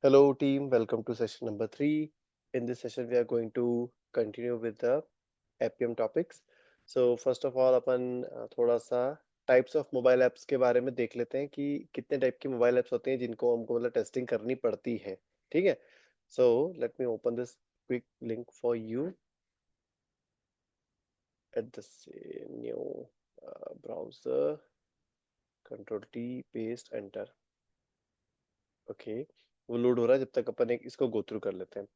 Hello team, welcome to session number 3. In this session we are going to continue with the Appium topics. So first of all अपन थोड़ा सा types of mobile apps के बारे में देख लेते हैं कि कितने टाइप की मोबाइल ऐप्स होते हैं जिनको हमको मतलब टेस्टिंग करनी पड़ती है. ठीक है. So let me open this quick link for you at the new browser. Control T, paste, enter. Okay, वो लोड हो रहा है जब तक अपन एक इसको गो थ्रू कर लेते हैं.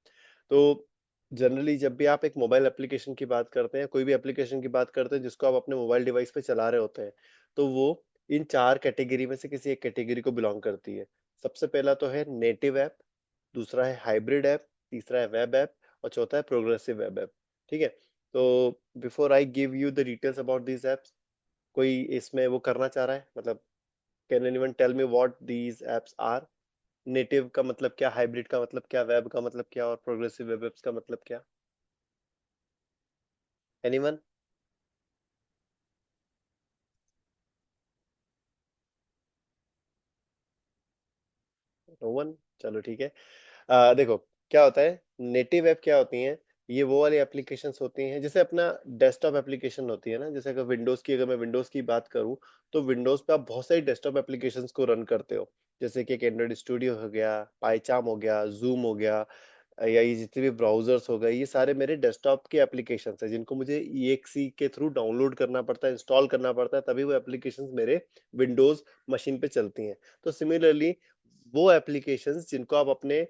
तो जनरली जब भी आप एक मोबाइल एप्लीकेशन की बात करते हैं, कोई भी एप्लीकेशन की बात करते हैं जिसको आप अपने मोबाइल डिवाइस पे चला रहे होते हैं, तो वो इन चार कैटेगरी में से किसी एक कैटेगरी को बिलोंग करती है. सबसे पहला तो है नेटिव ऐप, दूसरा है हाइब्रिड ऐप, तीसरा है वेब ऐप और चौथा है प्रोग्रेसिव वेब ऐप. ठीक है. तो before I give you the details about these apps, कोई इसमें वो करना चाह रहा है, मतलब can anyone tell me what these apps are? Native का मतलब क्या, हाइब्रिड का मतलब क्या, वेब का मतलब क्या और प्रोग्रेसिव वेब एप्स का मतलब क्या? एनीवन? No one. चलो ठीक है. देखो क्या होता है, नेटिव ऐप क्या होती हैं, ये वो वाली एप्लीकेशंस होती हैं जैसे अपना डेस्कटॉप एप्लीकेशन होती है ना. जैसे अगर मैं विंडोज की बात करूं, तो विंडोज पे आप बहुत सारी डेस्कटॉप एप्लीकेशंस को रन करते हो. जैसे कि एक एंड्रॉइड स्टूडियो हो गया, पाईचार्म हो गया, जूम हो गया, या ये जितने भी ब्राउजर्स हो गए, ये सारे मेरे डेस्कटॉप के एप्लीकेशंस हैं जिनको मुझे EXE के थ्रू डाउनलोड करना पड़ता है, इंस्टॉल करना पड़ता है, तभी वो एप्लीकेशंस मेरे विंडोज मशीन पे चलती हैं. तो सिमिलरली वो एप्लीकेशंस जिनको आप अपने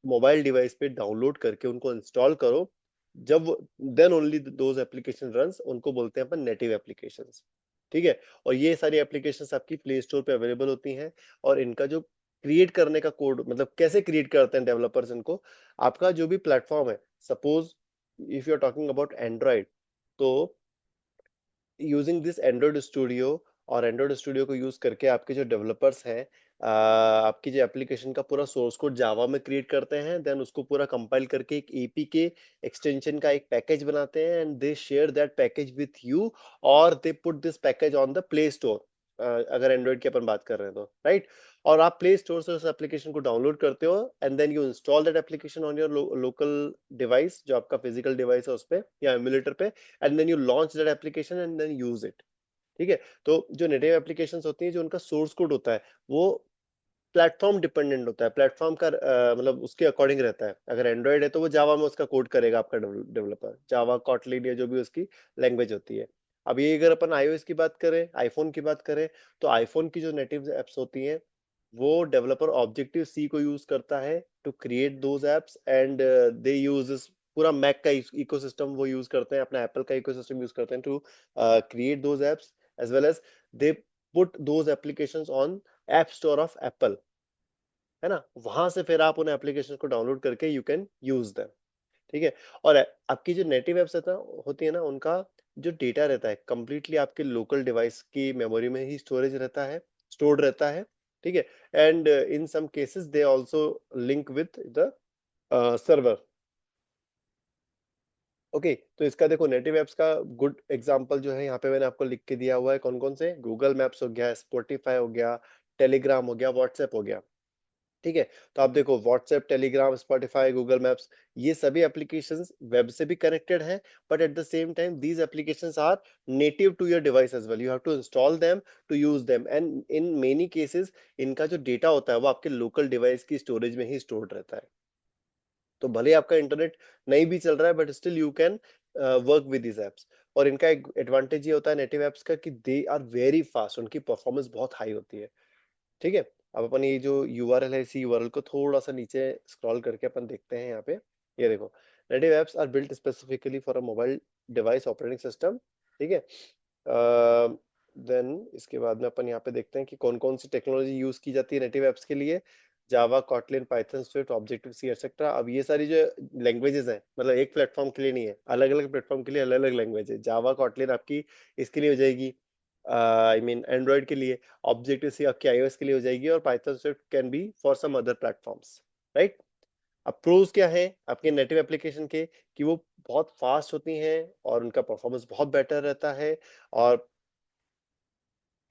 मोबाइल डिवाइस पे डाउनलोड करके उनको इंस्टॉल करो, जब then only those application runs, उनको बोलते हैं अपन नेटिव एप्लीकेशंस. ठीक है. और ये सारी एप्लीकेशंस आपकी प्ले स्टोर पे अवेलेबल होती हैं. और इनका जो क्रिएट करने का कोड, मतलब कैसे क्रिएट करते हैं डेवलपर्स इनको, आपका जो भी प्लेटफॉर्म है, suppose if you are talking about Android, तो यूजिंग दिस एंड्रॉइड स्टूडियो, और एंड्रॉइड स्टूडियो को यूज करके आपके जो डेवलपर्स हैं, आपकी जो एप्लीकेशन का पूरा सोर्स कोड जावा में क्रिएट करते हैं, देन उसको पूरा कंपाइल करके एक APK एक्सटेंशन का एक पैकेज बनाते हैं, and they share that package with you, और they put this package on the Play Store. अगर एंड्रॉइड की अपन बात कर रहे हैं तो राइट. और आप प्ले स्टोर से उस एप्लीकेशन को डाउनलोड करते हो, and then you install that application on your local device, जो आपका फिजिकल डिवाइस है उस पे या एमुलेटर पे, and then you launch that application and then use it. ठीक है. तो जो नेटिव एप्लीकेशंस होती हैं, जो उनका सोर्स कोड होता है, वो प्लेटफॉर्म डिपेंडेंट होता है. प्लेटफॉर्म का मतलब उसके अकॉर्डिंग रहता है. अगर एंड्रॉइड है तो वो जावा में उसका कोड करेगा आपका डेवलपर, जावा, कॉटलिन या जो भी उसकी लैंग्वेज होती है. अब ये अगर अपन iOS की बात करें, आईफोन की बात करें, तो आईफोन की जो नेटिव एप्स होती हैं, वो डेवलपर ऑब्जेक्टिव सी को यूज करता है to create those apps, and they use पूरा मैक का इकोसिस्टम वो यूज करते हैं, अपना एप्पल का इकोसिस्टम यूज करते हैं to create those apps, as well as they put those applications on app store of Apple, है ना. वहां से फिर आप उन एप्लीकेशन को डाउनलोड करके यू कैन यूज देम. ठीक है. और आपकी जो नेटिव एप्स होती है ना, उनका जो डेटा रहता है कंप्लीटली आपके लोकल डिवाइस की मेमोरी में ही स्टोरेज रहता है, स्टोर्ड रहता है. ठीक है. And in some cases they also link with the server. Okay. तो इसका देखो, नेटिव एप्स का गुड एग्जांपल जो है यहाँ पे मैंने आपको लिख के दिया हुआ है. कौन कौन से? गूगल मैप्स हो गया, स्पॉटिफाई हो गया, टेलीग्राम हो गया, व्हाट्सएप हो गया. ठीक है. तो आप देखो, WhatsApp, Telegram, Spotify, Google maps, ये सभी एप्लीकेशंस वेब से भी कनेक्टेड हैं, but at the same time these applications are native to your device as well. You have to install them to use them, and in many cases इनका जो data होता है वो आपके लोकल डिवाइस की स्टोरेज में ही stored रहता है. तो भले आपका इंटरनेट नहीं भी चल रहा है, but still you can work with this apps. और इनका एक एडवांटेज ये होता है नेटिव एप्स का, कि दे आर वेरी फास्ट, उनकी परफॉर्मेंस बहुत हाई होती है. ठीक है. अब अपन ये जो URL है, इसी URL को थोड़ा सा नीचे स्क्रॉल करके अपन देखते हैं यहाँ पे. ये देखो, native apps are built specifically for a mobile device operating system. ठीक है. देन इसके बाद में अपन यहाँ पे देखते हैं कि कौन कौन सी टेक्नोलॉजी यूज की जाती है नेटिव एप्स के लिए. जावा, कॉटलिन, पाइथन, स्विफ्ट, ऑब्जेक्टिव सी, एक्सेट्रा. अब ये सारी जो लैंग्वेजेस हैं, मतलब एक प्लेटफॉर्म के लिए नहीं है, अलग अलग प्लेटफॉर्म के लिए अलग अलग लैंग्वेज है. जावा, कॉटलिन आपकी इसके लिए हो जाएगी, आई मीन एंड्रॉइड के लिए. ऑब्जेक्टिव सी आपकी iOS के लिए हो जाएगी, और Python Swift can be for some other platforms, right. अब प्रोज क्या है आपके नेटिव एप्लीकेशन के, कि वो बहुत फास्ट होती हैं और उनका परफॉर्मेंस बहुत बेटर रहता है. और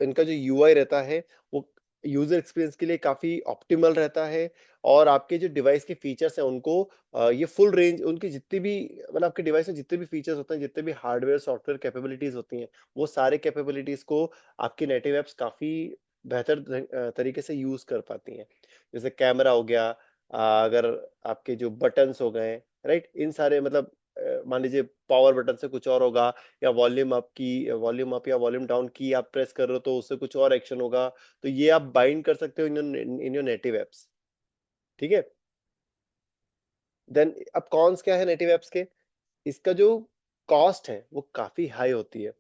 इनका जो UI रहता है, वो यूजर एक्सपीरियंस के लिए काफी ऑप्टिमल रहता है, और आपके जो डिवाइस के फीचर्स हैं उनको ये फुल रेंज, उनकी जितनी भी मतलब आपके डिवाइस में जितने भी फीचर्स होते हैं, जितने भी हार्डवेयर सॉफ्टवेयर कैपेबिलिटीज होती हैं, वो सारे कैपेबिलिटीज को आपकी नेटिव एप्स काफी बेहतर तरीके से यूज कर पाती हैं। जैसे कैमरा हो गया, अगर आपके जो बटन्स हो गए, राइट, इन सारे मतलब मान लीजिए पावर बटन से कुछ और होगा, या वॉल्यूम अप या वॉल्यूम डाउन की आप प्रेस कर रहे हो तो उससे कुछ और एक्शन होगा, तो ये आप बाइंड कर सकते हो इन योर नेटिव एप्स। ठीक है। देन अब कॉन्स क्या है नेटिव एप्स के, इसका जो कॉस्ट है वो काफी हाई होती है।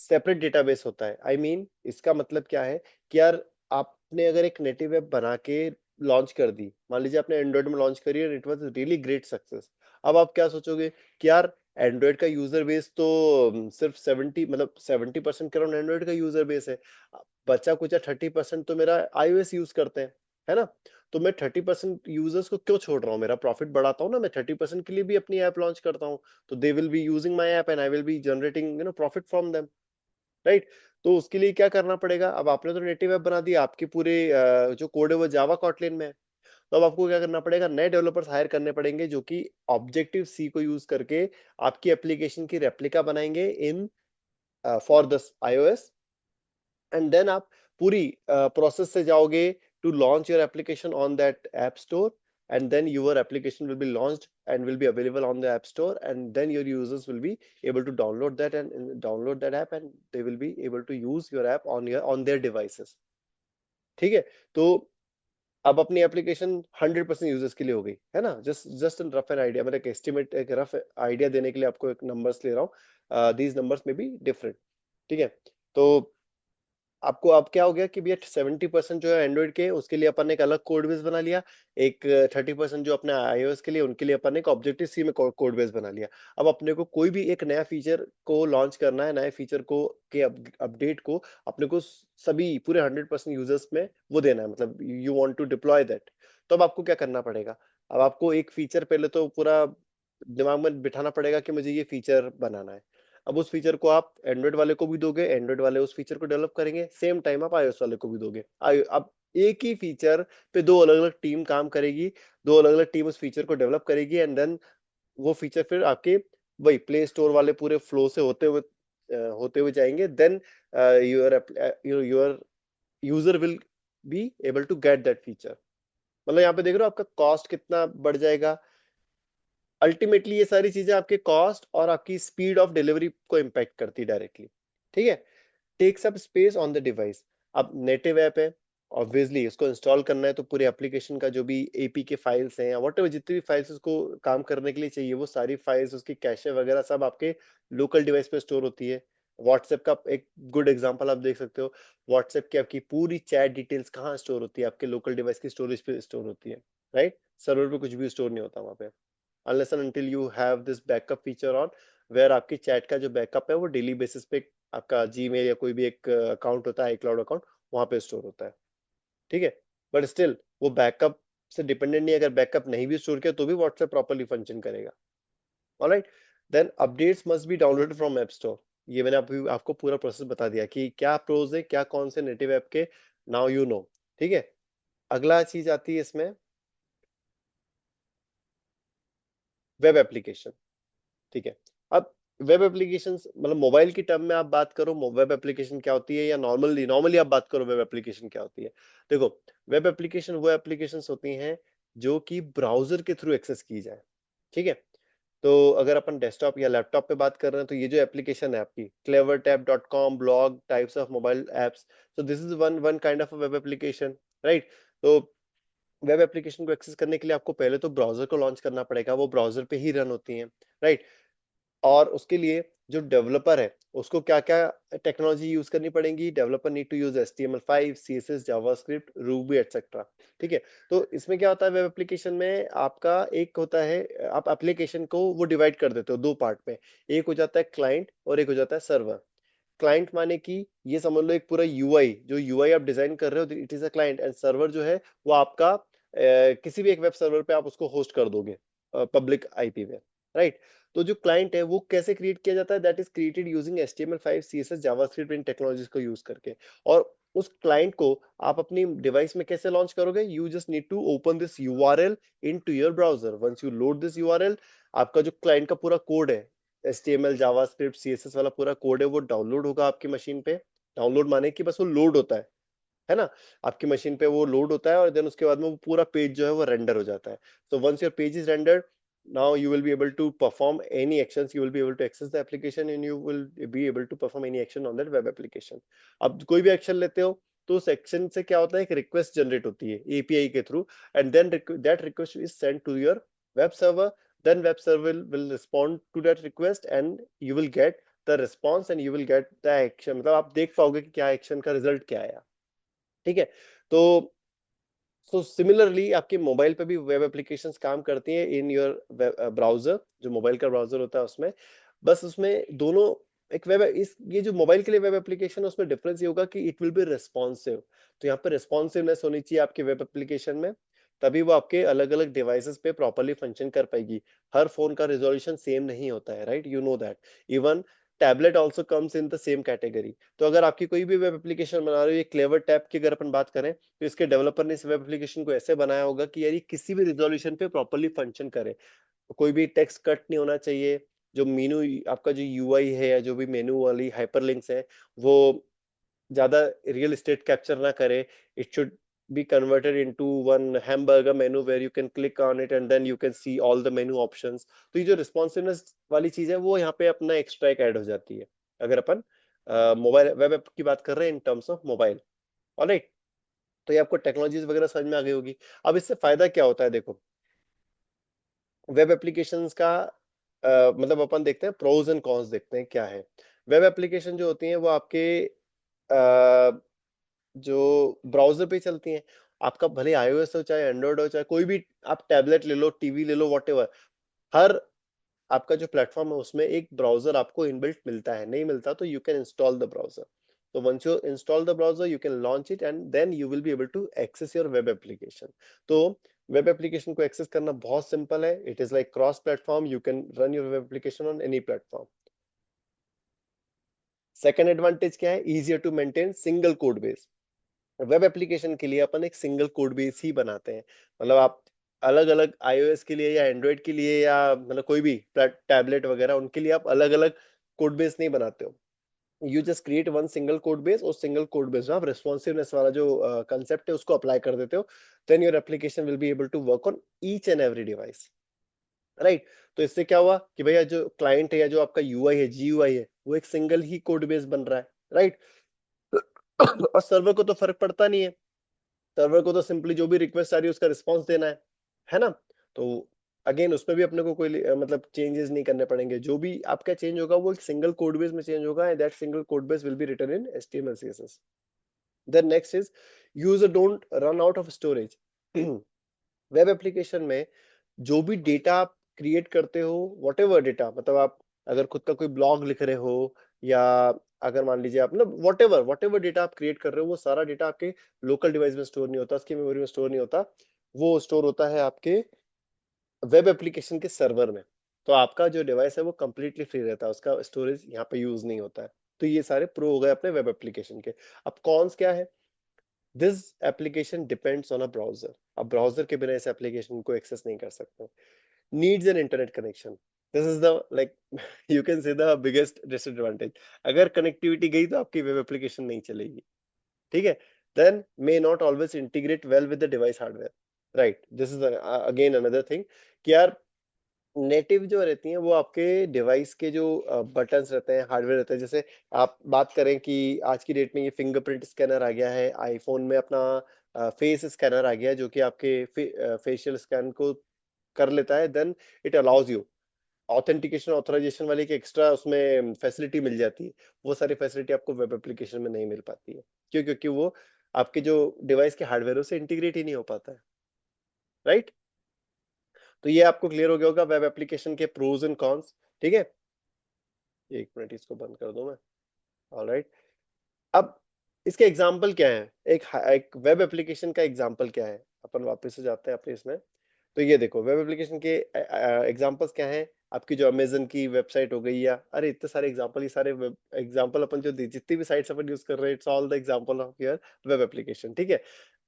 सेपरेट डेटाबेस होता है, आई मीन इसका मतलब क्या है कि यार आपने अगर एक नेटिव ऐप बना के लॉन्च कर दी, मान लीजिए आपने एंड्रॉइड में लॉन्च करी और it was really great success, अब आप क्या सोचोगे कि यार एंड्रॉइड का यूजर बेस तो सिर्फ 70% के अराउंड एंड्रॉइड का यूजर बेस है, बचा कुचा 30% तो मेरा iOS यूज करते हैं, है ना, तो मैं 30% यूजर्स को क्यों छोड़ रहा हूँ, मेरा प्रॉफिट बढ़ाता हूँ ना, मैं 30% के लिए भी अपनी ऐप लॉन्च करता हूँ, तो they will be using my app and I will be generating profit from them, right. तो उसके लिए क्या करना पड़ेगा, अब आपने तो नेटिव ऐप बना दिया, आपके पूरे जो कोड है वो जावा कॉटलिन में है, तो अब आपको क्या करना पड़ेगा, नए डेवलपर्स हायर करने पड़ेंगे जो कि ऑब्जेक्टिव सी को यूज करके आपकी एप्लीकेशन की रेप्लिका बनाएंगे in for this iOS, and then आप पूरी प्रोसेस से जाओगे to launch your application on that app store, and then your application will be launched and will be available on the app store, and then your users will be able to download that and download that app, and they will be able to use your app on their devices। ठीक है। तो अब अपनी application 100% users के लिए हो गई है ना, just just an rough an idea, मतलब एक एस्टिमेट, एक रफ आइडिया देने के लिए आपको एक नंबर्स ले रहा हूँ, दीज नंबर्स में बी डिफरेंट। ठीक है। तो आपको अब क्या हो गया कि भैया 70% जो है एंड्रॉइड के, उसके लिए अपन ने एक अलग कोड बेस बना लिया, एक 30% जो अपने iOS के लिए, उनके लिए अपन ने एक ऑब्जेक्टिव सी में कोड बेस बना लिया। अब अपने को कोई भी एक नया फीचर को लॉन्च करना है, नए फीचर को के अपडेट को अपने को सभी पूरे 100% यूजर्स में वो देना है, मतलब you want to deploy that, तो अब आपको क्या करना पड़ेगा, अब आपको एक फीचर पहले तो पूरा दिमाग में बिठाना पड़ेगा कि मुझे ये फीचर बनाना है। अब उस फीचर को आप एंड्रॉइड वाले को भी दोगे, एंड्रॉइड वाले उस फीचर को डेवलप करेंगे, सेम टाइम आप iOS वाले को भी दोगे। अब एक ही फीचर पे दो अलग अलग टीम काम करेगी, दो अलग अलग टीम उस फीचर को डेवलप करेगी, एंड देन वो फीचर फिर आपके वही प्ले स्टोर वाले पूरे फ्लो से होते हुए जाएंगे, then your user will be able to get that feature. मतलब यहाँ पे देख रहे हो आपका कॉस्ट कितना बढ़ जाएगा। अल्टीमेटली ये सारी चीजें आपके कॉस्ट और आपकी स्पीड ऑफ डिलीवरी को इम्पैक्ट करती है डायरेक्टली। ठीक है। Takes up space on the device. अब नेटिव ऐप है, ऑब्वियसली इसको इंस्टॉल करना है, तो पूरे एप्लीकेशन का जो भी एपी के फाइल्स हैं या वट जितनी भी फाइल्स उसको काम करने के लिए चाहिए, वो सारी फाइल्स, उसकी कैशे वगैरह सब आपके लोकल डिवाइस पे स्टोर होती है। व्हाट्सएप का एक गुड एग्जांपल आप देख सकते हो, व्हाट्सएप की आपकी पूरी चैट डिटेल्स कहाँ स्टोर होती है, आपके लोकल डिवाइस की स्टोरेज पे स्टोर होती है, राइट। सर्वर पे कुछ भी स्टोर नहीं होता वहाँ पे, unless and until you have this backup feature on, where आपकी चैट का जो बैकअप है वो डेली बेसिस पे आपका जीमेल या कोई भी एक अकाउंट होता है, iCloud अकाउंट, वहां पे स्टोर होता है। ठीक है। बट स्टिल वो बैकअप से डिपेंडेंट नहीं, अगर बैकअप नहीं भी स्टोर किया तो भी व्हाट्सएप प्रॉपर्ली फंक्शन करेगा। Alright. Then updates must be downloaded from app store. ये मैंने आपको पूरा प्रोसेस बता दिया कि क्या प्रोज है, क्या कौन से नेटिव ऐप के, नाउ यू नो। ठीक है। अगला चीज आती है इसमें, वेब एप्लीकेशन। ठीक है। अब वेब एप्लीकेशंस मतलब मोबाइल की टर्म में आप बात करो, वेब एप्लीकेशन क्या होती है, या नॉर्मली नॉर्मली आप बात करो वेब एप्लीकेशन क्या होती है। देखो, वेब एप्लीकेशन वो एप्लीकेशंस होती हैं जो कि ब्राउजर के थ्रू एक्सेस की जाए। ठीक है। तो अगर अपन डेस्कटॉप या लैपटॉप पे बात कर रहे हैं, तो ये जो एप्लीकेशन है आपकी clevertap.com, blog types of mobile apps, so this is one one kind of web application, right. तो वेब एप्लीकेशन को एक्सेस करने के लिए आपको पहले तो ब्राउजर को लॉन्च करना पड़ेगा, वो ब्राउजर पे ही रन होती हैं, राइट। और उसके लिए जो डेवलपर है उसको क्या क्या टेक्नोलॉजी यूज करनी पड़ेगी, developer need to use HTML5, CSS, JavaScript, Ruby etcetera. ठीक है। तो इसमें क्या होता है, वेब एप्लीकेशन में आपका एक होता है, आप एप्लीकेशन को वो डिवाइड कर देते हो दो पार्ट में, एक हो जाता है क्लाइंट और एक हो जाता है सर्वर। क्लाइंट माने कि ये समझ लो एक पूरा यूआई, जो यूआई आप डिजाइन कर रहे हो, it is a client, and server जो है वो आपका किसी भी एक वेब सर्वर पे आप उसको होस्ट कर दोगे पब्लिक आईपी पे, राइट। तो जो क्लाइंट है वो कैसे क्रिएट किया जाता है, that is created using HTML5, CSS, JavaScript in technologies को यूज करके। और उस क्लाइंट को आप अपनी डिवाइस में कैसे लॉन्च करोगे? You just need to open this URL into your browser. Once you load this URL, आपका जो क्लाइंट का पूरा कोड है, एचटीएमएल, जावास्क्रिप्ट, सीएसएस वाला पूरा कोड है, वो डाउनलोड होगा आपकी मशीन पे। डाउनलोड माने कि बस वो लोड होता है ना? आपकी मशीन पे वो लोड होता है और देन उसके बाद में वो पूरा पेज जो है वो रेंडर हो जाता है। So once your page is rendered, now you will be able to perform any actions, you will be able to access the application and you will be able to perform any action on that web application. अब कोई भी action लेते हो तो उस action से क्या होता है, एक रिक्वेस्ट जनरेट होती है एपीआई के through, and then that request is send to your web server. Then web server will respond to that request and you will get the response and you will get the action। मतलब आप देख पाओगे कि क्या action का result क्या आया। ठीक है, तो सिमिलरली आपके मोबाइल पे भी वेब एप्लीकेशंस काम करती हैं इन योर ब्राउजर, जो मोबाइल का ब्राउजर होता है उसमें। बस उसमें दोनों एक वेब इस ये जो मोबाइल के लिए वेब एप्लीकेशन है उसमें डिफरेंस ये होगा कि इट विल बी रिस्पॉन्सिव। तो यहाँ पे रिस्पॉन्सिवनेस होनी चाहिए आपके वेब एप्लीकेशन में, तभी वो आपके अलग अलग डिवाइसेस पे प्रॉपरली फंक्शन कर पाएगी। हर फोन का रेजोल्यूशन सेम नहीं होता है, right, you know that. Even tablet also comes in the same category. तो अगर आपकी कोई भी वेब एप्लीकेशन बना रहे हो, ये क्लेवर टैब की अगर अपन बात करें, तो इसके डेवलपर ने इस वेब एप्लीकेशन को ऐसे बनाया होगा कि यार ये किसी भी रिजोल्यूशन पे प्रॉपरली फंक्शन करे। कोई भी टेक्स्ट कट नहीं होना चाहिए। जो मेनू, आपका जो यूआई है या जो भी मेनू वाली हाइपरलिंक्स है, वो ज्यादा रियल एस्टेट कैप्चर ना करे। It should be converted into one hamburger menu where you can click on it and then you can see all the menu options। तो ये जो responsiveness वाली चीज है वो यहाँ पे अपना एक्स्ट्रा एक ऐड हो जाती है, अगर अपन मोबाइल वेब ऐप की बात कर रहे हैं in terms of mobile. Alright, तो ये आपको टेक्नोलॉजीज वगैरह समझ में आ गई होगी। अब इससे फायदा क्या होता है, देखो वेब एप्लीकेशंस का मतलब अपन देखते हैं प्रोज एंड कॉन्स, देखते हैं क्या है। वेब एप्लीकेशन जो होती हैं वो आपके जो ब्राउजर पे चलती हैं। आपका भले आईओएस हो चाहे एंड्रॉइड हो चाहे कोई भी, आप टैबलेट ले लो, टीवी ले लो, व्हाटएवर, हर आपका जो प्लेटफॉर्म है उसमें एक ब्राउजर आपको इनबिल्ट मिलता है। नहीं मिलता तो you can install the browser. तो once you install the browser you can launch it and then you will be able to access your web application. तो वेब एप्लीकेशन को एक्सेस करना बहुत सिंपल है। It is like cross platform, you can run your web application on any platform. Second advantage क्या है, easier to maintain, single code base. Web application के लिए अपन एक सिंगल कोड बेस ही बनाते हैं। मतलब आप अलग अलग आईओएस के लिए या एंड्रॉइड के लिए या मतलब कोई भी टैबलेट वगैरह, उनके लिए आप अलग अलग कोड बेस नहीं बनाते हो। You just create one single code base, और सिंगल कोड बेस में आप रिस्पॉन्सिवनेस वाला जो कंसेप्ट है उसको अप्लाई कर देते हो। Then your application will be able to work on each and every device, right. तो इससे क्या हुआ कि भैया जो क्लाइंट है या जो आपका यूआई है, जीयूआई है, वो एक सिंगल ही कोड बेस बन रहा है, राइट। और सर्वर को तो फर्क पड़ता नहीं है। सर्वर को तो सिंपली जो भी रिक्वेस्ट आ रही है उसका रिस्पांस देना है ना। तो अगेन उसमें भी अपने को कोई मतलब चेंजेस नहीं करने पड़ेंगे। जो भी आपका चेंज होगा वो एक सिंगल कोड बेस में चेंज होगा, and that single code base will be written in HTML CSS. Then next is user don't run out of storage. Web application में जो भी डेटा आप क्रिएट करते हो, वॉट एवर डेटा, मतलब आप अगर खुद का कोई ब्लॉग लिख रहे हो, या अगर मान लीजिए आप मतलब वॉट एवर डेटा आप क्रिएट कर रहे हो, वो सारा डेटा आपके लोकल डिवाइस में स्टोर नहीं होता, उसकी मेमोरी में स्टोर नहीं होता। वो स्टोर होता है आपके वेब एप्लीकेशन के सर्वर में। तो आपका जो डिवाइस है वो कंप्लीटली फ्री रहता है, उसका स्टोरेज यहाँ पे यूज नहीं होता है। तो ये सारे प्रो हो गए अपने वेब एप्लीकेशन के। अब कॉन्स क्या है, this application depends on a browser. आप ब्राउजर के बिना इस एप्लीकेशन को एक्सेस नहीं कर सकते। needs an internet connection, this is the like you can say the biggest disadvantage। अगर कनेक्टिविटी गई तो आपकी वेब एप्लीकेशन नहीं चलेगी, ठीक है। then may not always integrate well with the device hardware, right, this is again another thing कि यार नेटिव जो रहती हैं वो आपके डिवाइस के जो बटन्स रहते हैं, हार्डवेयर रहते हैं। जैसे आप बात करें कि आज की डेट में ये फिंगरप्रिंट स्कैनर आ गया है, आईफोन में अपना फेस स्कैनर आ गया है जो कि आपके फेशियल स्कैन को कर लेता है। Then it allows you authentication authorisation वाली एक एक्स्ट्रा उसमें फैसिलिटी मिल जाती है। वो सारी फैसिलिटी आपको वेब एप्लीकेशन में नहीं मिल पाती है। क्यों? क्योंकि वो आपके जो डिवाइस के हार्डवेयर से इंटीग्रेट ही नहीं हो पाता है, राइट। तो ये आपको क्लियर हो गया होगा वेब एप्लीकेशन के प्रोज एंड कॉन्स, ठीक है। एक मिनट इसको बंद कर दूं मैं। ऑलराइट, अब इसके एग्जांपल क्या है, एक वेब एप्लीकेशन का एग्जांपल क्या है, अपन वापस से जाते हैं अपने इसमें। तो ये देखो वेब एप्लीकेशन के एग्जांपल्स क्या हैं, आपकी जो अमेजन की वेबसाइट हो गई, या अरे इतने सारे एग्जांपल, ये सारे एग्जांपल अपन जो जितनी भी साइट्स अपन यूज कर रहे हैं, it's all the example of your web application, ठीक है।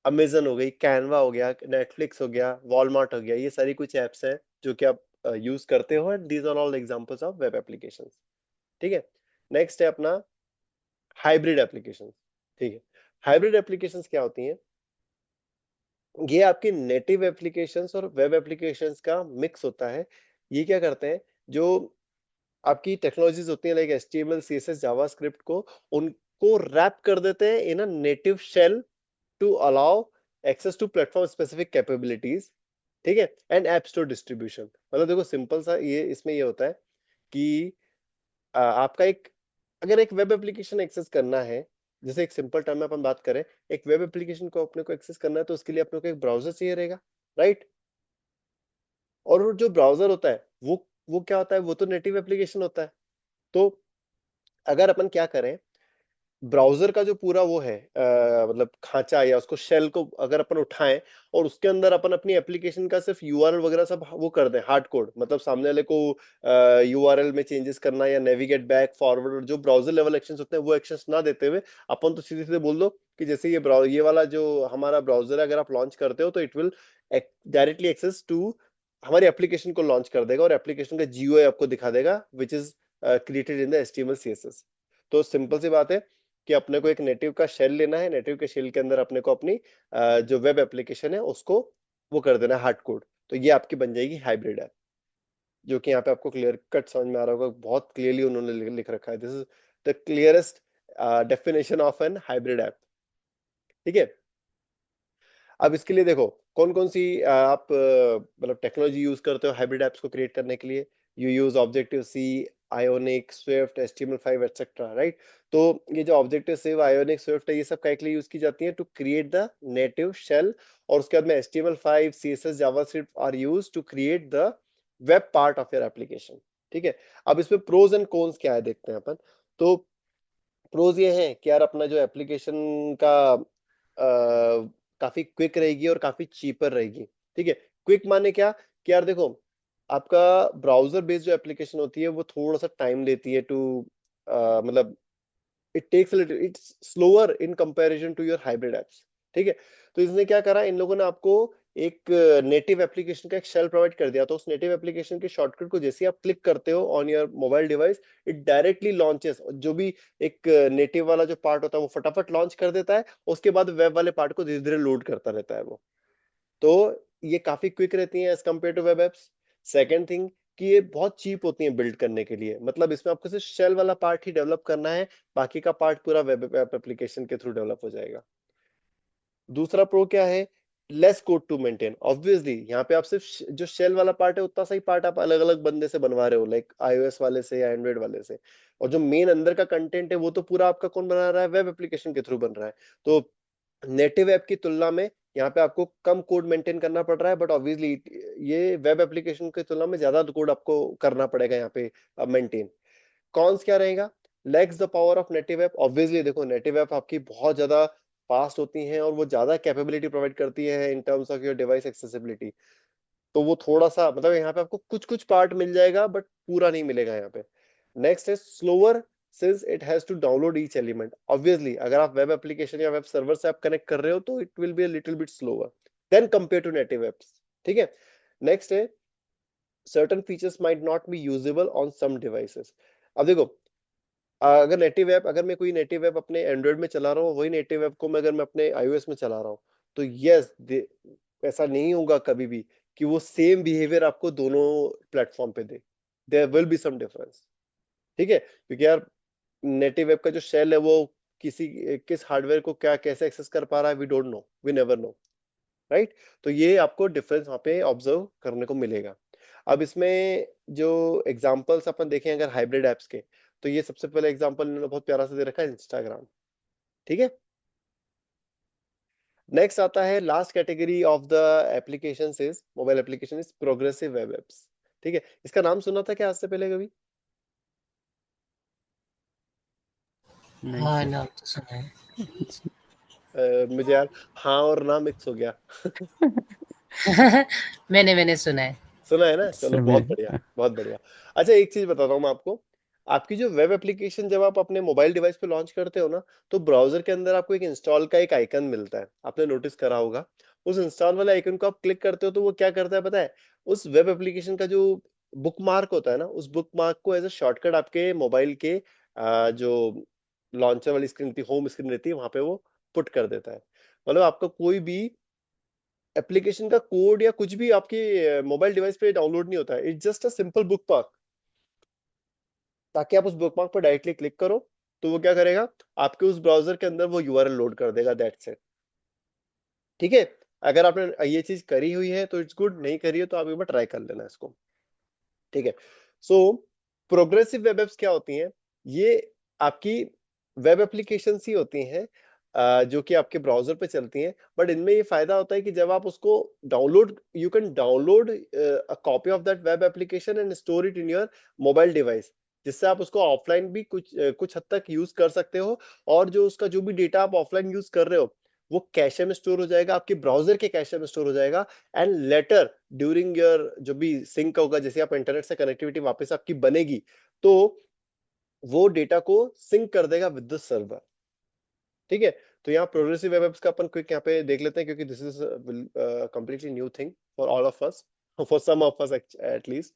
अमेजन हो गई, कैनवा हो गया, नेटफ्लिक्स हो गया, वॉलमार्ट हो गया, ये सारी कुछ एप्स हैं जो कि आप यूज करते हो, and these are all examples of web applications, ठीक है। नेक्स्ट है अपना हाइब्रिड एप्लीकेशंस, ठीक है। हाइब्रिड एप्लीकेशंस क्या होती हैं, ये आपकी नेटिव एप्लीकेशंस और वेब एप्लीकेशंस का मिक्स होता है। ये क्या करते हैं, जो आपकी टेक्नोलॉजीज होती हैं लाइक एचटीएमएल सीएसएस जावास्क्रिप्ट को, उनको रैप कर देते हैं in a native shell to allow access to platform specific capabilities, ठीक है, एंड ऐप स्टोर डिस्ट्रीब्यूशन। मतलब देखो सिंपल सा ये इसमें ये होता है कि आपका एक, अगर एक वेब एप्लीकेशन एक्सेस करना है, जैसे एक सिंपल टर्म में अपन बात करें, एक वेब एप्लीकेशन को अपने को एक्सेस करना है तो उसके लिए अपने को एक ब्राउजर चाहिए रहेगा, राइट। और वो जो ब्राउजर होता है वो क्या होता है, वो तो नेटिव एप्लीकेशन होता है। तो अगर अपन क्या करें, ब्राउजर का जो पूरा वो है मतलब खांचा, या उसको शेल को अगर अपन उठाएं और उसके अंदर अपन अपनी एप्लीकेशन का सिर्फ यूआरएल वगैरह सब वो कर दें हार्ड कोड, मतलब सामने वाले को यूआरएल में चेंजेस करना या नेविगेट बैक फॉरवर्ड जो ब्राउजर लेवल एक्शंस होते हैं वो एक्शंस ना देते हुए, अपन तो सीधे सीधे बोल दो कि जैसे ये वाला जो हमारा ब्राउजर है, अगर आप लॉन्च करते हो तो it will directly access to हमारी एप्लीकेशन को लॉन्च कर देगा और एप्लीकेशन का जीयूआई आपको दिखा देगा which is created in the HTML CSS. तो सिंपल सी बात है कि अपने को एक नेटिव का शेल लेना है, नेटिव के शेल के अंदर अपने को अपनी जो वेब एप्लीकेशन है उसको वो कर देना है हार्ड कोड। तो ये आपकी बन जाएगी हाइब्रिड ऐप, जो कि यहाँ पे आपको क्लियर कट समझ में आ रहा होगा, बहुत क्लियरली उन्होंने लिख रखा है, this is the clearest definition of an hybrid app, ठीक है। अब इसके लिए देखो कौन कौन सी आप मतलब टेक्नोलॉजी यूज करते हो हाइब्रिड एप्स को क्रिएट करने के लिए। You use objective C, Ionic, Swift, HTML5 etcetera, right. तो ये जो ऑब्जेक्टिव सी, आयोनिक, स्विफ्ट है, ये सब के लिए यूज की जाती है to create the native shell, और उसके बाद में HTML5, CSS, JavaScript are use to create the web part of your application, ठीक है। अब इसमें प्रोज एंड कॉन्स क्या है देखते हैं अपन। तो प्रोज ये हैं कि यार अपना जो एप्लीकेशन का काफी क्विक रहेगी और काफी चीपर रहेगी, ठीक है। क्विक माने क्या कि यार देखो आपका ब्राउजर बेस्ड जो एप्लीकेशन होती है वो थोड़ा सा टाइम लेती है टू मतलब it takes its slower in comparison to your hybrid apps, ठीक है। तो इसने क्या करा, इन लोगों ने आपको एक नेटिव एप्लीकेशन का एक शेल प्रोवाइड कर दिया, तो उस नेटिव एप्लीकेशन के शॉर्टकट को जैसे ही आप क्लिक करते हो on your mobile device, it directly launches, जो भी एक नेटिव वाला जो पार्ट होता है वो फटाफट लॉन्च कर देता है, उसके बाद वेब वाले पार्ट को धीरे धीरे लोड करता रहता है वो। तो ये काफी क्विक रहती हैं as compare to web apps. Second thing कि ये बहुत चीप होती हैं बिल्ड करने के लिए, मतलब इसमें आपको सिर्फ शेल वाला पार्ट ही डेवलप करना है, बाकी का पार्ट पूरा वेब ऐप एप्लीकेशन के थ्रू डेवलप हो जाएगा। दूसरा प्रो क्या है, less code to maintain. Obviously यहाँ पे आप सिर्फ जो शेल वाला पार्ट है उतना सही पार्ट आप अलग अलग बंदे से बनवा रहे हो, लाइक iOS वाले से या एंड्रॉइड वाले से, और जो मेन अंदर का कंटेंट है वो तो पूरा आपका कौन बना रहा है, वेब एप्लीकेशन के थ्रू बन रहा है। तो नेटिव ऐप की तुलना में यहाँ पे आपको कम कोड मेंटेन करना पड़ रहा है, बट ऑब्वियसली ये वेब एप्लीकेशन की तुलना में ज्यादा कोड आपको करना पड़ेगा यहाँ पे मेंटेन। कॉन्स क्या रहेगा, lakhs the power of native app. Obviously देखो नेटिव ऐप आपकी बहुत ज्यादा फास्ट होती हैं और वो ज्यादा कैपेबिलिटी प्रोवाइड करती है in terms of your device accessibility. तो वो थोड़ा सा मतलब यहाँ पे आपको कुछ कुछ पार्ट मिल जाएगा बट पूरा नहीं मिलेगा यहाँ पे। नेक्स्ट है slower, since it has to download each element. Obviously अगर आप वेब एप्लीकेशन या वेब सर्वर से आप कनेक्ट कर रहे हो तो it will be a little bit slower than compare to native apps, ठीक है। नेक्स्ट है certain features might not be usable on some devices. अब देखो अगर नेटिव ऐप, अगर मैं कोई नेटिव ऐप अपने एंड्रॉइड में चला रहा हूँ, वही नेटिव ऐप को मैं अगर मैं अपने iOS में चला रहा हूँ, तो यस ऐसा नहीं होगा कभी भी कि वो सेम बिहेवियर आपको दोनों प्लेटफॉर्म पे they, there will be some difference, ठीक है। क्योंकि यार नेटिव ऐप का जो शेल है वो किसी किस हार्डवेयर को क्या कैसे एक्सेस कर पा रहा है, we don't know, we never know, right. तो ये आपको डिफरेंस वहां पे ऑब्जर्व करने को मिलेगा। अब इसमें जो एग्जांपल्स अपन देखें अगर हाइब्रिड एप्स के, तो ये सबसे पहले एग्जांपल इन्होंने बहुत प्यारा सा दे रखा है, इंस्टाग्राम, ठीक है। नेक्स्ट आता है last category of the application is mobile application is progressive web apps, ठीक है। इसका नाम सुना था क्या आज से पहले कभी? नहीं हाँ सर। नाम तो सुना है। मुझे यार हाँ और ना मिक्स हो गया मैंने सुना है। सुना है ना, चलो सर मैं बहुत बढ़िया, बहुत बढ़िया। अच्छा एक चीज बताता हूँ मैं आपको, आपकी जो वेब एप्लीकेशन जब आप अपने मोबाइल डिवाइस पे लॉन्च करते हो ना, तो ब्राउजर के अंदर आपको एक इंस्टॉल का एक आइकन मिलता है, आपने नोटिस करा होगा। उस इंस्टॉल वाले आइकन को आप क्लिक करते हो तो वो क्या करता है पता है, उस वेब एप्लीकेशन का जो बुकमार्क होता है ना, उस बुकमार्क को एज अ शॉर्टकट आपके मोबाइल के जो लॉन्चर वाली स्क्रीन रहती है, होम स्क्रीन रहती है, वहां पे वो पुट कर देता है। मतलब आपका कोई भी एप्लीकेशन का कोड या कुछ भी आपके मोबाइल डिवाइस पे डाउनलोड नहीं होता है, it's just a simple bookmark. ताकि आप उस बुकमार्क पर डायरेक्टली क्लिक करो, तो वो क्या करेगा, आपके उस ब्राउजर के अंदर वो यूआरएल लोड कर देगा, दैट्स इट। ठीक है, अगर आपने ये चीज करी हुई है तो इट्स गुड, नहीं करी है तो आप एक बार ट्राई कर लेना इसको। ठीक है। सो प्रोग्रेसिव वेब एप्स क्या होती हैं, ये आपकी वेब एप्लीकेशंस ही होती हैं, जो कि आपके ब्राउजर पे चलती हैं। बट इनमें ये फायदा होता है कि जब आप उसको download, you can download a copy of that web application and store it in your mobile device, जिससे आप उसको ऑफलाइन भी कुछ हद तक यूज कर सकते हो। और जो उसका जो भी डेटा आप ऑफलाइन यूज कर रहे हो, वो कैशे में स्टोर हो जाएगा, आपके ब्राउजर के कैशे में स्टोर हो जाएगा। एंड लेटर ड्यूरिंग योर जो भी सिंक होगा, जैसे आप इंटरनेट से कनेक्टिविटी वापस आपकी बनेगी, तो वो डेटा को सिंक कर देगा विद द सर्वर। ठीक है। तो यहाँ प्रोग्रेसिव वेब एप्स का अपन क्विक यहाँ पे देख लेते हैं, क्योंकि this is completely new thing for all of us, for some of us at least.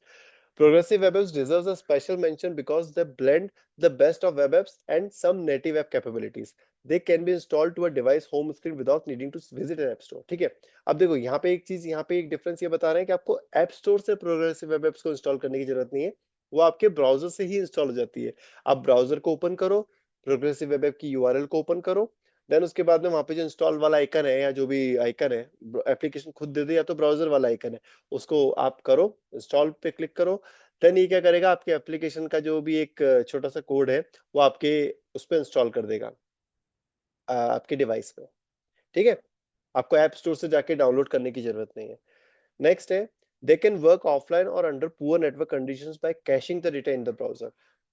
Progressive web apps deserves a special mention because they blend the best of web apps and some native app capabilities. They can be installed to a device home screen without needing to visit an app store. ठीक है। अब देखो यहाँ पे एक चीज, यहाँ पे एक डिफरेंस ये बता रहे हैं कि आपको ऐप स्टोर से प्रोग्रेसिव वेब एप्स को इंस्टॉल करने की जरूरत नहीं है, वो आपके ब्राउजर से ही इंस्टॉल हो जाती है। आप ब्राउजर को ओपन करो, प्रोग्रेसिव वेब ऐप की यूआरएल को ओपन करो, देन उसके बाद में वहां पे जो इंस्टॉल वाला आइकन है या जो भी आइकन है, एप्लीकेशन खुद दे दे या तो ब्राउजर वाला आइकन है, उसको आप करो, इंस्टॉल पे क्लिक करो। देन ये क्या करेगा, आपके एप्लीकेशन का जो भी एक छोटा सा कोड है, वो आपके उस पर इंस्टॉल कर देगा, आपके डिवाइस पे। ठीक है। आपको ऐप स्टोर से जाके डाउनलोड करने की जरूरत नहीं है। नेक्स्ट है, दे कैन वर्क ऑफलाइन और under poor network conditions by caching the data in the browser.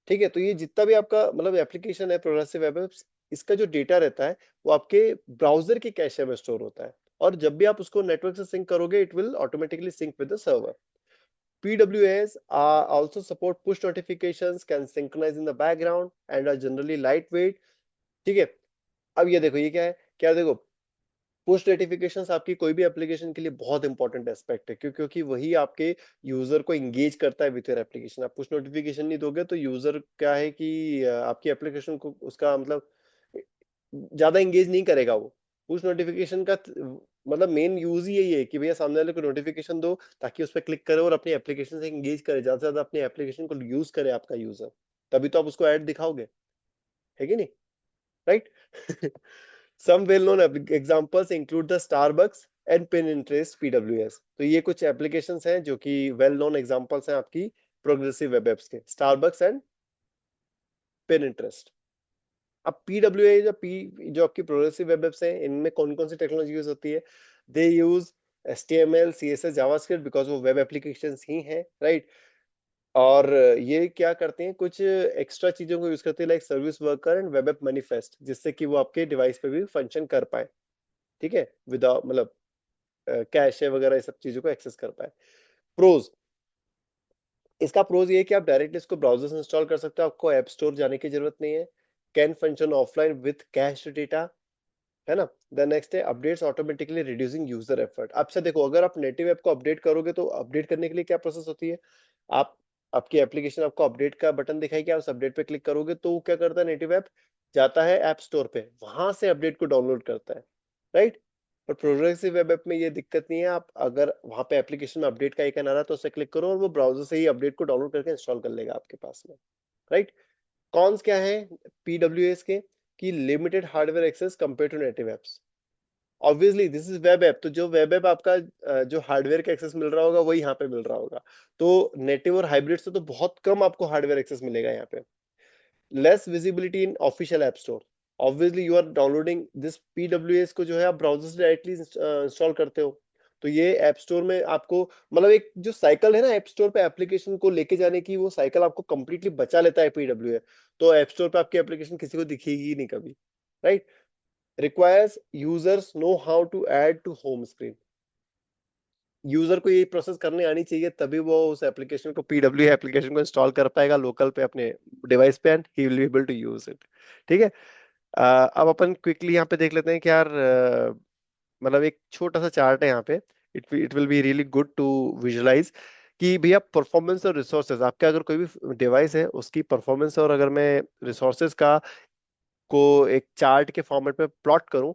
ठीक है। तो ये जितना भी आपका मतलब एप्लीकेशन है प्रोग्रेसिव वेब एप्स, इसका जो डेटा रहता है वो आपके ब्राउजर के कैशे में स्टोर होता है, और जब भी आप उसको नेटवर्क से सिंक करोगे, it will automatically sync with the server. PWAs also support push notifications, can synchronize in the background and are generally lightweight। ठीक है। अब ये देखो, ये क्या है, क्या देखो, पुश नोटिफिकेशंस आपकी कोई भी एप्लीकेशन के लिए बहुत इंपॉर्टेंट एस्पेक्ट है, क्योंकि वही आपके यूजर को एंगेज करता है विथ योर एप्लीकेशन। आप पुश नोटिफिकेशन नहीं दोगे तो यूजर क्या है कि आपकी एप्लीकेशन को उसका मतलब ज्यादा एंगेज नहीं करेगा वो। पुश नोटिफिकेशन का मतलब मेन यूज ही यही है कि भैया सामने वाले को नोटिफिकेशन दो, ताकि उस पर क्लिक करे और अपनी एप्लीकेशन से एंगेज करे, ज्यादा से ज्यादा अपनी एप्लीकेशन को यूज करे आपका यूजर, तभी तो आप उसको ऐड दिखाओगे, है कि नहीं, right? Some well-known examples include the Starbucks and Pinterest PWS। तो ये कुछ एप्लीकेशंस हैं जो कि वेल नोन एग्जांपल्स हैं आपकी प्रोग्रेसिव वेब एप्स के, Starbucks एंड Pinterest। अब पीडब्ल्यूए जो आपकी प्रोग्रेसिव वेब एप्स हैं, इनमें कौन कौन सी टेक्नोलॉजी यूज होती है? They use HTML CSS JavaScript, because वो वेब एप्लीकेशंस ही हैं, राइट? और ये क्या करते हैं, कुछ एक्स्ट्रा चीजों को यूज करते हैं, like service worker and web app manifest, जिससे कि वो आपके डिवाइस पे भी फंक्शन कर पाए। ठीक है, विदाउट मतलब कैश है वगैरह, ये सब चीजों को एक्सेस कर पाए। प्रोज, इसका प्रोज ये है कि आप डायरेक्टली इसको ब्राउजर से इंस्टॉल कर सकते हो, आपको ऐप स्टोर जाने की जरूरत नहीं है। Can function offline with cash data, है ना? द नेक्स्ट है updates automatically reducing user effort. आपसे देखो, अगर आप नेटिव ऐप को अपडेट करोगे तो अपडेट करने के लिए क्या प्रोसेस होती है, आप आपकी एप्लीकेशन आपको अपडेट का बटन दिखाई, क्या उस अपडेट पे क्लिक करोगे तो क्या करता है, नेटिव ऐप जाता है ऐप स्टोर पे, वहां से अपडेट को डाउनलोड करता है, राइट? पर प्रोग्रेसिव वेब ऐप में ये दिक्कत नहीं है, आप अगर वहां पे एप्लीकेशन में अपडेट का आइकन आ रहा है तो उसे क्लिक करो और वो ब्राउजर से ही अपडेट को डाउनलोड करके इंस्टॉल कर लेगा आपके पास में, राइट? कॉन्स क्या है पीडब्ल्यूएस के, कि limited hardware access compare to native apps. Obviously this is web app, तो जो वेब ऐप आपका जो हार्डवेयर का एक्सेस मिल रहा होगा वही यहाँ पे मिल रहा होगा। तो नेटिव और हाइब्रिड से तो बहुत कम आपको हार्डवेयर एक्सेस मिलेगा यहाँ पे। Less visibility in official app store, obviously you are downloading this पीडब्ल्यूएस को जो है आप ब्राउजर से डायरेक्टली इंस्टॉल करते हो, तो ये ऐप स्टोर में आपको मतलब एक जो साइकिल है ना ऐप स्टोर पे एप्लीकेशन को लेके जाने की, वो साइकिल आपको कंप्लीटली बचा लेता है पीडब्ल्यूएस। तो ऐप स्टोर पे आपकी एप्लीकेशन किसी को दिखेगी ही नहीं कभी, right? Requires users know how to add to home screen। User को ये प्रोसेस करने आनी चाहिए, तभी वो उस एप्लीकेशन को, पीडब्ल्यू एप्लीकेशन को इंस्टॉल कर पाएगा लोकल पे अपने डिवाइस पे, and he will be able to use it. ठीक है। अब अपन क्विकली यहाँ पे देख लेते हैं कि यार मतलब एक छोटा सा चार्ट है यहाँ पे। It will be really good to visualise कि भैया परफॉर्मेंस और रिसोर्सेज आपका, अगर कोई भी डिवाइस है उसकी परफॉर्मेंस, और अगर मैं रिसोर्सेज का को एक चार्ट के फॉर्मेट में प्लॉट करूं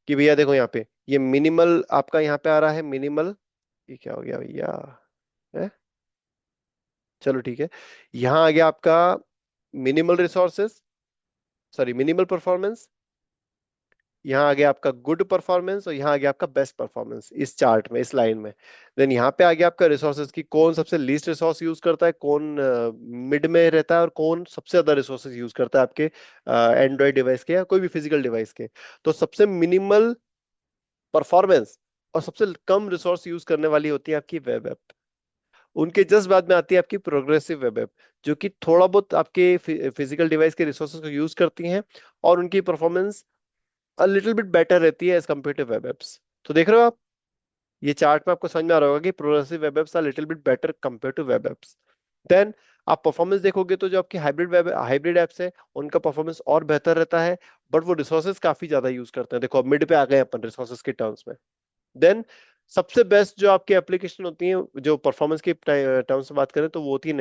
कि भैया देखो यहाँ पे ये मिनिमल आपका यहाँ पे आ रहा है मिनिमल। ये क्या हो गया भैया? है, चलो ठीक है। यहाँ आ गया आपका minimal resources, sorry minimal performance. यहाँ आ गया आपका गुड परफॉर्मेंस, और यहाँ आ गया आपका बेस्ट परफॉर्मेंस इस चार्ट में, इस लाइन में। देन यहाँ पे आ गया आपका रिसोर्सेज की कौन सबसे लीस्ट रिसोर्स यूज करता है, कौन मिड में रहता है, और कौन सबसे ज्यादा रिसोर्सेज यूज करता है आपके एंड्रॉइड डिवाइस के या कोई भी फिजिकल डिवाइस के। तो सबसे मिनिमल परफॉर्मेंस और सबसे कम रिसोर्स यूज करने वाली होती है आपकी वेब ऐप। उनके जस्ट बाद में आती है आपकी प्रोग्रेसिव वेब ऐप, जो कि थोड़ा बहुत आपके फिजिकल डिवाइस के रिसोर्सेज को यूज करती हैं, और उनकी performance a little bit better रहती है as compare to web apps. तो देख रहे हो आप, ये चार्ट में आपको समझ में आ रहा होगा कि progressive web apps are little bit better compare to web apps. Then आप परफॉर्मेंस देखोगे तो जो आपकी हाइब्रिड एप्स है उनका परफॉर्मेंस और बेहतर रहता है, बट वो रिसोर्सेज काफी ज्यादा यूज करते हैं। देखो अब मिड पे आ गए अपन रिसोर्सेज के टर्म्स में। देन सबसे बेस्ट जो आपकी एप्लीकेशन होती है जो परफॉर्मेंस की टर्म्स में बात करें, तो वो होती है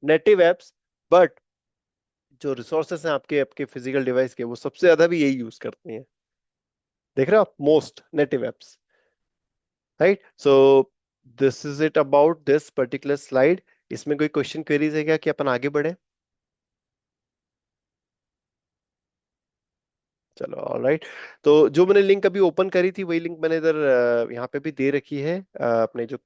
नेटिव एप्स। बट जो रिसोर्सेस हैं आपके आपके फिजिकल डिवाइस के, वो सबसे ज्यादा भी यही यूज करती हैं। देख रहे हो आप, most native apps, right? So this is it about this particular slide. इसमें कोई क्वेश्चन क्वेरीज है क्या कि अपन आगे बढ़े? चलो ऑलराइट। तो जो मैंने लिंक अभी ओपन करी थी वही लिंक मैंने इधर यहाँ पे भी दे रखी है। अपने जो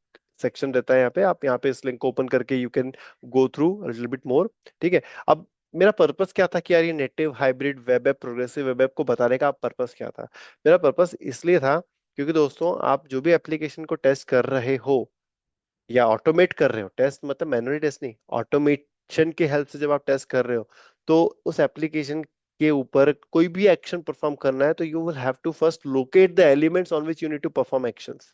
सेक्शन रहता है यहाँ पे, आप यहाँ पे इस लिंक को ओपन करके you can go through little bit more. ठीक है। अब मेरा पर्पस क्या था कि यार ये native hybrid web app progressive web app को बताने का पर्पस क्या था? मेरा पर्पस इसलिए था क्योंकि दोस्तों आप जो भी एप्लीकेशन को टेस्ट कर रहे हो या ऑटोमेट कर रहे हो, टेस्ट मतलब मैनुअली टेस्ट नहीं, ऑटोमेशन की हेल्प से जब आप टेस्ट कर रहे हो, तो उस एप्लीकेशन के ऊपर कोई भी एक्शन परफॉर्म करना है तो you will have to first locate the elements on which you need to perform actions.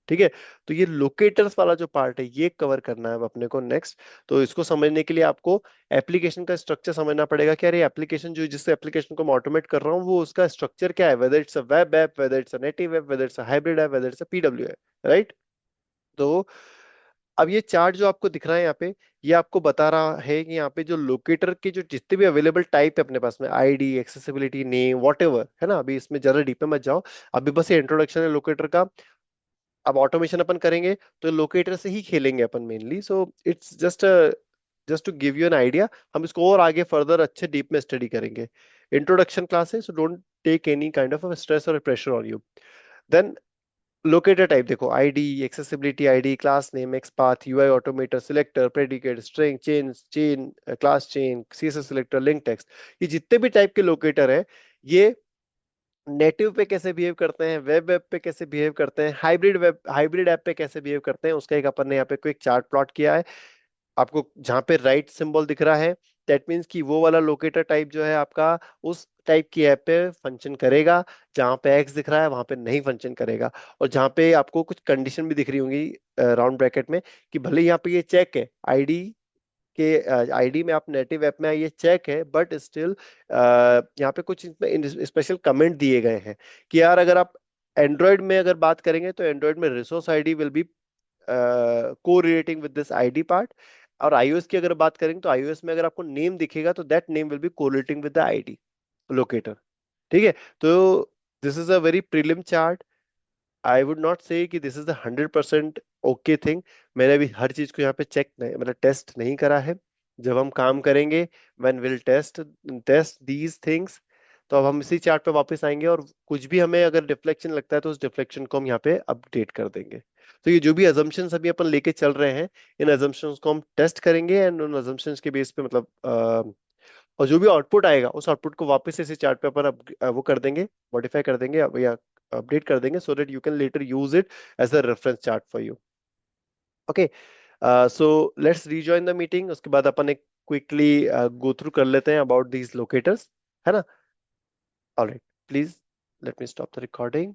ठीक है। तो ये लोकेटर्स वाला जो पार्ट है ये कवर करना है अब अपने को नेक्स्ट। तो इसको समझने के लिए आपको एप्लीकेशन का स्ट्रक्चर समझना पड़ेगा कि अरे एप्लीकेशन जो जिस एप्लीकेशन को मैं ऑटोमेट कर रहा हूँ वो उसका स्ट्रक्चर क्या है, whether it's a web app, whether it's a native app, whether it's a hybrid app, whether it's a PW app, right? तो अब ये चार्ट जो आपको दिख रहा है यहाँ पे, ये आपको बता रहा है कि यहाँ पे जो लोकेटर के जो जितने भी अवेलेबल टाइप है अपने पास में, आईडी, एक्सेसिबिलिटी, नेम, व्हाटएवर है ना, अभी इसमें ज्यादा डीप में मत जाओ। अभी बस ये इंट्रोडक्शन है लोकेटर का। अब ऑटोमेशन अपन करेंगे तो लोकेटर से ही खेलेंगे अपन mainly. So it's just to give you an idea. हम इसको और आगे फर्दर अच्छे डीप में स्टडी करेंगे। इंट्रोडक्शन क्लास है, so don't take any kind of stress और pressure on you. Then locator type देखो, ID, accessibility ID, class name, X path, UI automator, selector, predicate, string, chain, class chain, CSS selector, link text, ये जितने भी type के locator हैं, ये native पे कैसे बिहेव करते हैं, वेब ऐप पे कैसे बिहेव करते हैं, हाइब्रिड ऐप पे कैसे बिहेव करते हैं, उसका एक अपन ने यहाँ पे क्विक चार्ट प्लॉट किया है। आपको जहां पे राइट सिंबल दिख रहा है, दैट मीन्स कि वो वाला लोकेटर टाइप जो है आपका उस टाइप की ऐप पे फंक्शन करेगा। जहां पे एक्स दिख रहा है वहां पे नहीं फंक्शन करेगा। और जहां पे आपको कुछ कंडीशन भी दिख रही होंगी राउंड ब्रैकेट में, कि भले यहाँ पे ये चेक है आईडी के, आईडी में आप नेटिव ऐप में ये चेक है, बट स्टिल यहाँ पे कुछ स्पेशल कमेंट दिए गए हैं कि यार अगर आप एंड्रॉयड में अगर बात करेंगे तो एंड्रॉयड में रिसोर्स आईडी विल बी को relating with this ID part. और आईओएस की अगर बात करेंगे तो आईओएस में अगर आपको नेम दिखेगा तो that name will be correlating with the ID locator. ठीक है। तो this is a very prelim chart. I would not से कि this is the 100% okay thing. मैंने अभी हर चीज को यहाँ पे चेक नहीं, मतलब टेस्ट नहीं करा है। जब हम काम करेंगे, when will test test these things, तो अब हम इसी चार्ट पे वापस आएंगे, और कुछ भी हमें अगर डिफ्लेक्शन लगता है तो उस डिफ्लेक्शन को हम यहाँ पे अपडेट कर देंगे। तो ये जो भी अजम्पशंस अभी अपन लेके चल रहे हैं, इन अजम्पशंस को हम टेस्ट करेंगे, एंड उन अजम्पशंस के बेस पे मतलब और जो भी आउटपुट आएगा उस आउटपुट को वापस इसी चार्ट पे अपन वो कर देंगे, मॉडिफाई कर देंगे या अपडेट कर देंगे, so that you can later use it as a reference chart for you. Okay. So let's rejoin the meeting, उसके बाद अपन एक क्विकली गो थ्रू कर लेते हैं अबाउट दीज लोकेटर्स, है ना? Alright, please let me stop the recording.